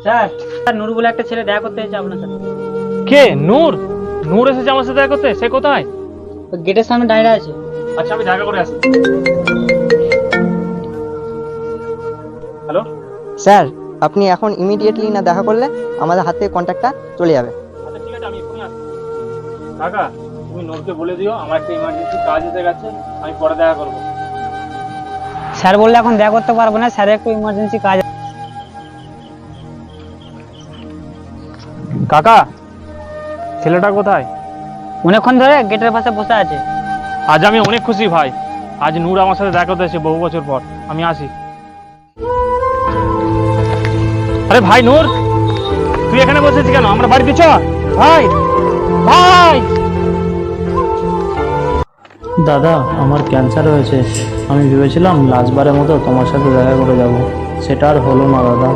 Sir sir নূর বলে একটা ছেলে দেখা করতে এসেছে আপনার সাথে। কে? নূর? নূর এসেছে আমার সাথে দেখা করতে? সে কোথায়? গেটের সামনে দাঁড়িয়ে আছে। আচ্ছা, আমি দেখা করে আসি। হ্যালো। স্যার, আপনি এখন ইমিডিয়েটলি না দেখা করলে আমাদের হাত থেকে কন্ট্যাক্টটা চলে যাবে। আচ্ছা ঠিক আছে, আমি এক্ষুনি আসছি। কাকা, তুমি নূরকে বলে দিও আমার একটা ইমার্জেন্সি কাজ এসে গেছে, আমি পরে দেখা করবো। স্যার বললে এখন দেখা করতে পারবো না, স্যার একটু ইমার্জেন্সি কাজ। কাকা, ছেলেটা কোথায়? অনেকক্ষণ ধরে গেটের পাশে বসে আছে। আজ আমি অনেক খুশি ভাই, আজ নূর আমার সাথে দেখা করতে এসেছে বহু বছর পর। আমি আসি। আরে ভাই নূর, তুই এখানে বসেছিস কেন? আমরা বাড়িতে চ। ভাই, ভাই। দাদা, আমার ক্যান্সার হয়েছে। আমি ভেবেছিলাম লাস্টবারের মতো তোমার সাথে দেখা করে যাব, সেটা আর হলো না দাদা।